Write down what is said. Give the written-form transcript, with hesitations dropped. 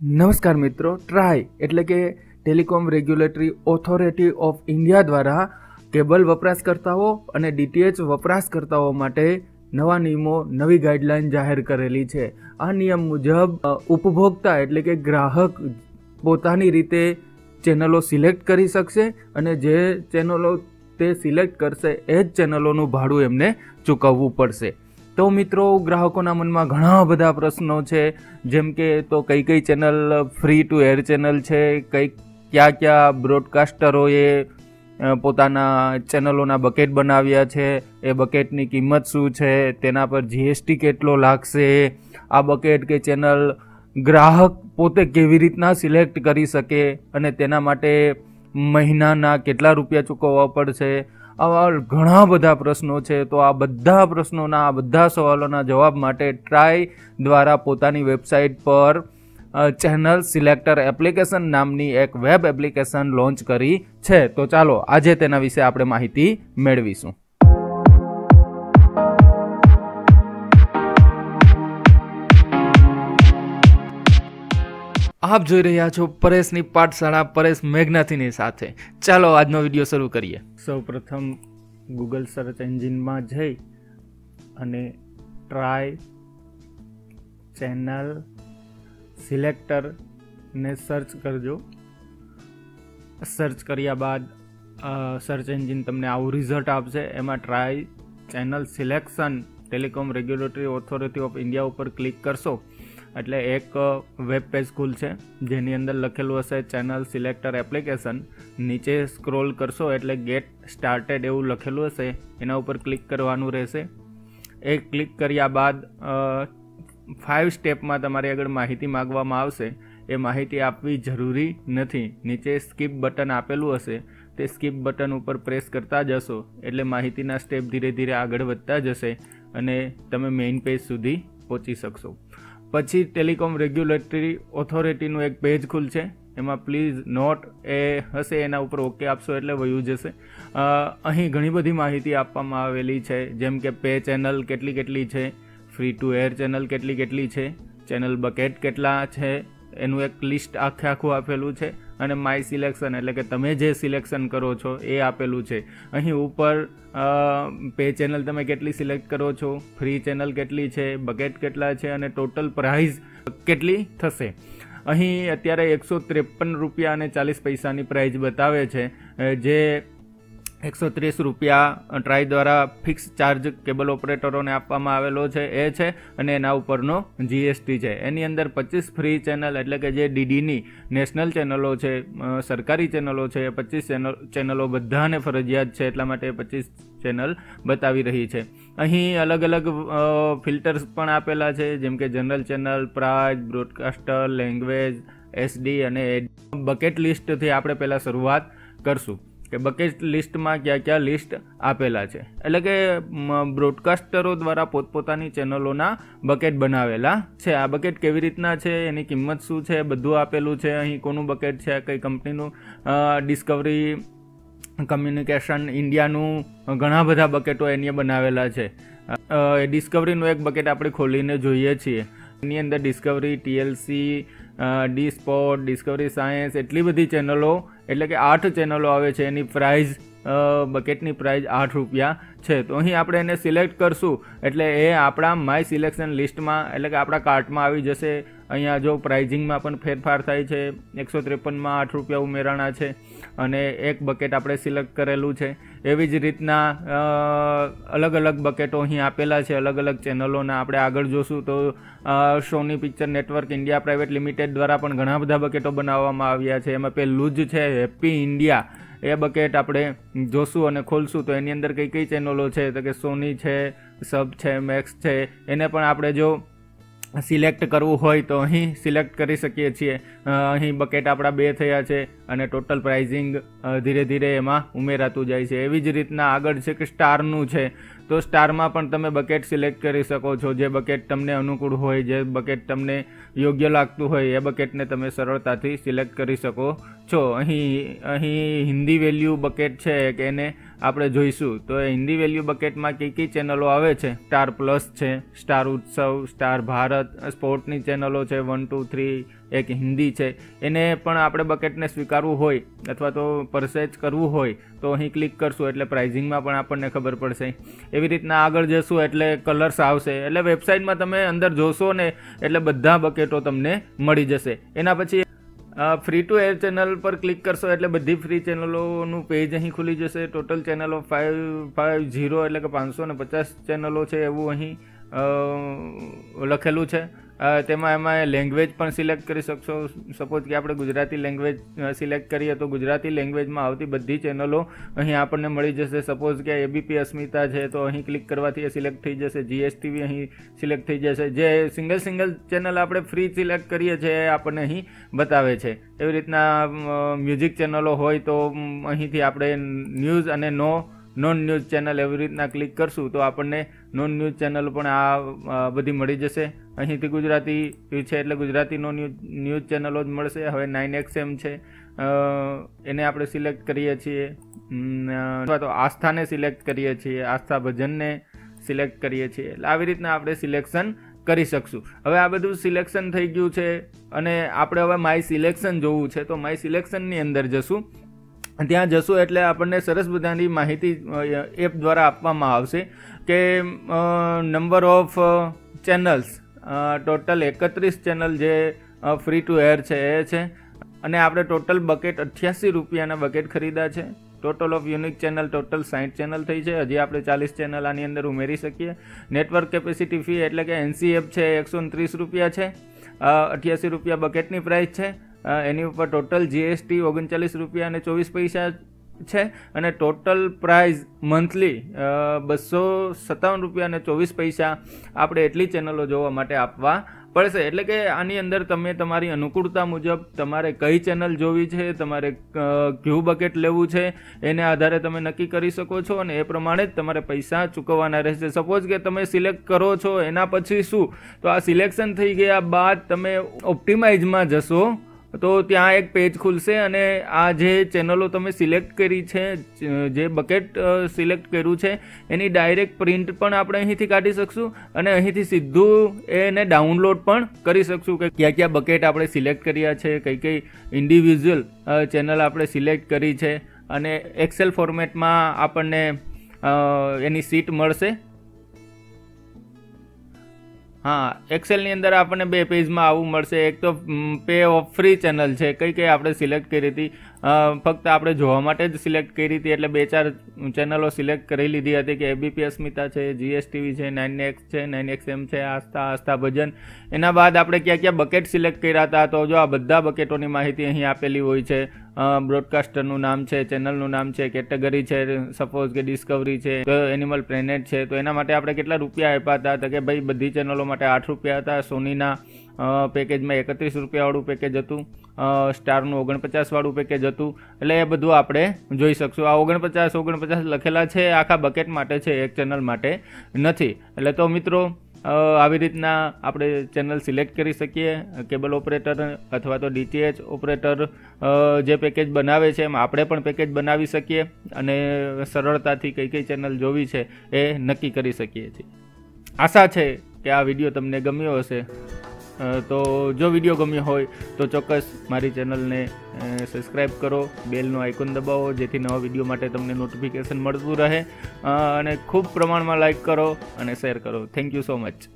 નમસ્કાર મિત્રો, ટ્રાય એટલે કે telecom regulatory authority of India દ્વારા કેબલ વપરાશકર્તાઓ અને ડીટીએચ વપરાશકર્તાઓ માટે નવા નિયમો, નવી ગાઈડલાઈન જાહેર કરેલી છે. આ નિયમ મુજબ ઉપભોક્તા એટલે કે ગ્રાહક પોતાની રીતે ચેનલો સિલેક્ટ કરી શકશે અને જે ચેનલો તે સિલેક્ટ કરશે એ જ ચેનલોનું ભાડું એમને ચૂકવવું પડશે. તો મિત્રો, ગ્રાહકોના મનમાં ઘણા બધા પ્રશ્નો છે, જેમ કે તો કઈ channel free two air channel છે, ક્યાં બ્રોડકાસ્ટરોએ પોતાના ચેનલોના બકેટ બનાવ્યા છે, એ બકેટની કિંમત શું છે, તેના પર જીએસટી કેટલો લાગશે, આ બકેટ કે ચેનલ ગ્રાહક પોતે કેવી રીતના સિલેક્ટ કરી શકે અને તેના માટે મહિનાના કેટલા રૂપિયા ચૂકવવા પડશે. આવા ઘણા બધા પ્રશ્નો છે. તો આ બધા પ્રશ્નોના, આ બધા સવાલોના જવાબ માટે ટ્રાય દ્વારા પોતાની વેબસાઇટ પર ચેનલ સિલેક્ટર એપ્લિકેશન નામની એક વેબ એપ્લિકેશન લોન્ચ કરી છે. તો ચાલો આજે તેના વિશે આપણે માહિતી મેળવીશું. આપ જોઈ રહ્યા છો પરેશની પાઠશાળા, પરેશ મેઘનાથીની સાથે. ચાલો આજનો વિડીયો શરૂ કરીએ. સૌપ્રથમ ગૂગલ સર્ચ એન્જિનમાં જઈ અને ટ્રાય ચેનલ સિલેક્ટરને સર્ચ કરજો. સર્ચ કર્યા બાદ સર્ચ એન્જિન તમને આવું રિઝલ્ટ આપશે. એમાં try channel selection telecom regulatory authority of India ઉપર ક્લિક કરશો એટલે એક વેબ પેજ ખુલશે, જેની અંદર લખેલું હશે ચેનલ સિલેક્ટર એપ્લિકેશન. નીચે સ્ક્રોલ કરશો એટલે ગેટ સ્ટાર્ટેડ એવું લખેલું હશે, એના ઉપર ક્લિક કરવાનું રહેશે. એ ક્લિક કર્યા બાદ 5 સ્ટેપમાં તમારી આગળ માહિતી માગવામાં આવશે. એ માહિતી આપવી જરૂરી નથી. નીચે સ્કીપ બટન આપેલું હશે, તે સ્કીપ બટન ઉપર પ્રેસ કરતા જશો એટલે માહિતીના સ્ટેપ ધીરે ધીરે આગળ વધતા જશે અને તમે મેઇન પેજ સુધી પહોંચી શકશો. પછી ટેલિકોમ રેગ્યુલેટરી ઓથોરિટીનું એક પેજ ખુલશે. એમાં પ્લીઝ નોટ એ હશે, એના ઉપર ઓકે આપશો એટલે વયું જશે. અહીં ઘણી બધી માહિતી આપવામાં આવેલી છે, જેમ કે પે ચેનલ કેટલી છે, ફ્રી ટુ એર ચેનલ કેટલી છે, ચેનલ બકેટ કેટલા છે, એનું એક લિસ્ટ આખું આપેલું છે, અને માય સિલેક્શન એટલે કે તમે જે સિલેક્શન કરો છો એ આપેલું છે. અહીં ઉપર પે ચેનલ તમે કેટલી સિલેક્ટ કરો છો, ફ્રી ચેનલ કેટલી છે, બકેટ કેટલા છે અને ટોટલ પ્રાઇસ કેટલી થશે. અહીં અત્યારે 153 રૂપિયા અને 40 પૈસાની પ્રાઇસ બતાવે છે, જે 130 રૂપિયા ટ્રાય દ્વારા ફિક્સ ચાર્જ કેબલ ઓપરેટરોને આપવામાં આવેલો છે એ છે, અને એના ઉપરનો જીએસટી છે. એની અંદર 25 ફ્રી ચેનલ એટલે કે જે ડીડીની નેશનલ ચેનલો છે, સરકારી ચેનલો છે, 25 ચેનલો બધાને ફરજિયાત છે, એટલા માટે 25 ચેનલ બતાવી રહી છે. અહીં અલગ અલગ ફિલ્ટર્સ પણ આપેલા છે, જેમ કે general channel, price, broadcaster, language, SD અને બકેટ લિસ્ટથી આપણે પહેલાં શરૂઆત કરશું કે બકેટ લિસ્ટમાં ક્યાં લિસ્ટ આપેલા છે. એટલે કે બ્રોડકાસ્ટરો દ્વારા પોતપોતાની ચેનલોના બકેટ બનાવેલા છે. આ બકેટ કેવી રીતના છે, એની કિંમત શું છે, બધું આપેલું છે. અહીં કોનું બકેટ છે, કઈ કંપનીનું, ડિસ્કવરી કમ્યુનિકેશન ઇન્ડિયાનું ઘણા બધા બકેટો એની બનાવેલા છે. ડિસ્કવરીનું એક બકેટ આપણે ખોલીને જોઈએ છીએ. એની અંદર Discovery, TLC, D Sport, Discovery Science, એટલી બધી ચેનલો, એટલે કે 8 ચેનલો આવે છે. એની પ્રાઇસ, બકેટની પ્રાઇસ 8 રૂપિયા છે. તો અહીં આપણે એને સિલેક્ટ કરશું એટલે એ આપણા માય સિલેક્શન લિસ્ટમાં એટલે કે આપણા કાર્ટમાં આવી જશે. અહીંયા જો પ્રાઇઝિંગમાં પણ ફેરફાર થાય છે, 153માં 8 રૂપિયા ઉમેરાણા છે અને એક બકેટ આપણે સિલેક્ટ કરેલું છે. એવી જ રીતના અલગ અલગ બકેટો અહીં આપેલા છે, અલગ અલગ ચેનલોના. આપણે આગળ જોશું તો Sony Picture Network India Private Limited દ્વારા પણ ઘણા બધા બકેટો બનાવવામાં આવ્યા છે. એમાં પહેલું જ છે હેપી ઇન્ડિયા. એ બકેટ આપણે જોશું અને ખોલશું તો એની અંદર કઈ ચેનલો છે, તો કે સોની છે, સબ છે, મેક્સ છે. એને પણ આપણે જો સિલેક્ટ કરવું હોય તો અહીં સિલેક્ટ કરી શકીએ છીએ. અહીં બકેટ આપણા 2 થયા છે અને ટોટલ પ્રાઇઝિંગ ધીરે ધીરે એમાં ઉમેરાતું જાય છે. એવી જ રીતના આગળ છે કે સ્ટારનું છે, તો સ્ટારમાં પણ તમે બકેટ સિલેક્ટ કરી શકો છો. જે બકેટ તમને અનુકૂળ હોય, જે બકેટ તમને યોગ્ય લાગતું હોય એ બકેટને તમે સરળતાથી સિલેક્ટ કરી શકો છો. અહીં હિન્દી વેલ્યુ બકેટ છે કે એને આપણે જોઈશું તો હિન્દી વેલ્યુ બકેટમાં કઈ ચેનલો આવે છે, સ્ટાર પ્લસ છે, સ્ટાર ઉત્સવ, સ્ટાર ભારત, સ્પોર્ટની ચેનલો છે 1, 2, 3, એક હિન્દી છે, એને પણ આપણે બકેટને સ્વીકારવું હોય અથવા તો પરચેઝ કરવું હોય તો અહીં ક્લિક કરશું એટલે પ્રાઇઝિંગમાં પણ આપણને ખબર પડશે. એવી રીતના આગળ જશું એટલે કલર્સ આવશે, એટલે વેબસાઇટમાં તમે અંદર જોશો ને એટલે બધા બકેટો તમને મળી જશે. એના પછી ફ્રી ટુ એર ચેનલ પર ક્લિક કરશો એટલે બધી ફ્રી ચેનલોનું પેજ અહીં ખુલી જશે. ટોટલ ચેનલો 550 એટલે કે 550 ચેનલો છે એવું અહીં લખેલું છે. એમાં લેંગ્વેજ પણ સિલેક્ટ કરી શકશો. સપોઝ કે આપણે ગુજરાતી લેંગ્વેજ સિલેક્ટ કરીએ તો ગુજરાતી લેંગ્વેજમાં આવતી બધી ચેનલો અહીં આપણને મળી જશે. સપોઝ કે એબીપી અસ્મિતા છે તો અહીં ક્લિક કરવાથી એ સિલેક્ટ થઈ જશે. જીએસટીવી અહીં સિલેક્ટ થઈ જશે. જે સિંગલ ચેનલ આપણે ફ્રી સિલેક્ટ કરીએ છીએ એ આપણને અહીં બતાવે છે. એવી રીતના મ્યુઝિક ચેનલો હોય તો અહીંથી આપણે ન્યૂઝ અને નોન ન્યૂઝ ચેનલ એવી રીતના ક્લિક કરશું તો આપણને નોન ન્યૂઝ ચેનલ પણ આ બધી મળી જશે. અહીંથી ગુજરાતી છે એટલે ગુજરાતી ન્યૂઝ ચેનલો જ મળશે. હવે 9XM છે એને આપણે સિલેક્ટ કરીએ છીએ અથવા તો આસ્થાને સિલેક્ટ કરીએ છીએ, આસ્થા ભજનને સિલેક્ટ કરીએ છીએ. એટલે આવી રીતના આપણે સિલેક્શન કરી શકશું. હવે આ બધું સિલેક્શન થઈ ગયું છે અને આપણે હવે માય સિલેક્શન જોવું છે તો માય સિલેક્શનની અંદર જશું. ત્યાં જશું એટલે આપણને સરસ બધાની માહિતી એપ દ્વારા આપવામાં આવશે કે number of channels total 31 channel જે ફ્રી ટુ એર છે એ છે અને આપણે ટોટલ બકેટ 88 રૂપિયાના બકેટ ખરીદા છે. Total of unique channel total 60 channel થઈ છે. હજી આપણે 40 ચેનલ આની અંદર ઉમેરી શકીએ. નેટવર્ક કેપેસિટી ફી એટલે કે NCF છે 130 રૂપિયા છે. 88 રૂપિયા બકેટની પ્રાઇસ છે. એની ઉપર ટોટલ જીએસટી 39 રૂપિયા અને 24 પૈસા છે અને ટોટલ પ્રાઇઝ મંથલી 257 રૂપિયા અને 24 પૈસા આપણે એટલી ચેનલો જોવા માટે આપવા પડશે. એટલે કે આની અંદર તમે તમારી અનુકૂળતા મુજબ તમારે કઈ ચેનલ જોવી છે, તમારે કયું બકેટ લેવું છે એને આધારે તમે નક્કી કરી શકો છો અને એ પ્રમાણે જ તમારે પૈસા ચૂકવવાના રહેશે. સપોઝ કે તમે સિલેક્ટ કરો છો એના પછી શું તો આ સિલેક્શન થઈ ગયા બાદ તમે ઓપ્ટિમાઇઝમાં જશો તો ત્યાં એક પેજ ખુલશે અને આ જે ચેનલો તમે સિલેક્ટ કરી છે, જે બકેટ સિલેક્ટ કર્યું છે એની ડાયરેક્ટ પ્રિન્ટ પણ આપણે અહીંથી કાઢી શકશું અને અહીંથી સીધું એને ડાઉનલોડ પણ કરી શકશું કે કયા બકેટ આપણે સિલેક્ટ કર્યા છે, કઈ ઇન્ડિવિજ્યુઅલ ચેનલ આપણે સિલેક્ટ કરી છે અને એક્સેલ ફોર્મેટમાં આપણને એની સીટ મળશે. હા, એક્સેલની અંદર આપણને 2 પેજમાં આવું મળશે. એક તો પે ઓફ ફ્રી ચેનલ છે, કઈ આપણે સિલેક્ટ કરી હતી, ફક્ત આપણે જોવા માટે જ સિલેક્ટ કરી હતી એટલે 2-4 ચેનલો સિલેક્ટ કરી લીધી હતી કે એબીપી અસ્મિતા છે, જીએસટીવી છે, 9X છે, 9XM છે, આસ્થા ભજન. એના બાદ આપણે ક્યાં બકેટ સિલેક્ટ કર્યા હતા તો જો આ બધા બકેટોની માહિતી અહીં આપેલી હોય છે. બ્રોડકાસ્ટરનું નામ છે, ચેનલનું નામ છે, કેટેગરી છે, સપોઝ કે ડિસ્કવરી છે, તો એનિમલ પ્લેનેટ છે. તો એના માટે આપણે કેટલા રૂપિયા આપ્યા હતા તો કે ભાઈ બધી ચેનલો માટે 8 રૂપિયા હતા. સોનીના પેકેજમાં 31 રૂપિયાવાળું પેકેજ હતું, સ્ટારનું 49 વાળું પેકેજ હતું. એટલે એ બધું આપણે જોઈ શકશું. આ 49 લખેલા છે આખા બકેટ માટે છે, એક ચેનલ માટે નથી. એટલે તો મિત્રો આવી રીતના આપણે ચેનલ સિલેક્ટ કરી શકીએ. કેબલ ઓપરેટર અથવા તો DTH ઓપરેટર જે પેકેજ બનાવે છે એમ આપણે પણ પેકેજ બનાવી શકીએ અને સરળતાથી કઈ ચેનલ જોવી છે એ નક્કી કરી શકીએ છીએ. આશા છે કે આ વિડીયો તમને ગમ્યો હશે. તો જો વિડીયો ગમ્યો હોય તો ચોક્કસ મારી ચેનલને સબસ્ક્રાઈબ કરો, બેલનું આઇકોન દબાવો જેથી નવા વિડીયો માટે તમને નોટિફિકેશન મળતું રહે અને ખૂબ પ્રમાણમાં લાઈક કરો અને શેર કરો. Thank you so much.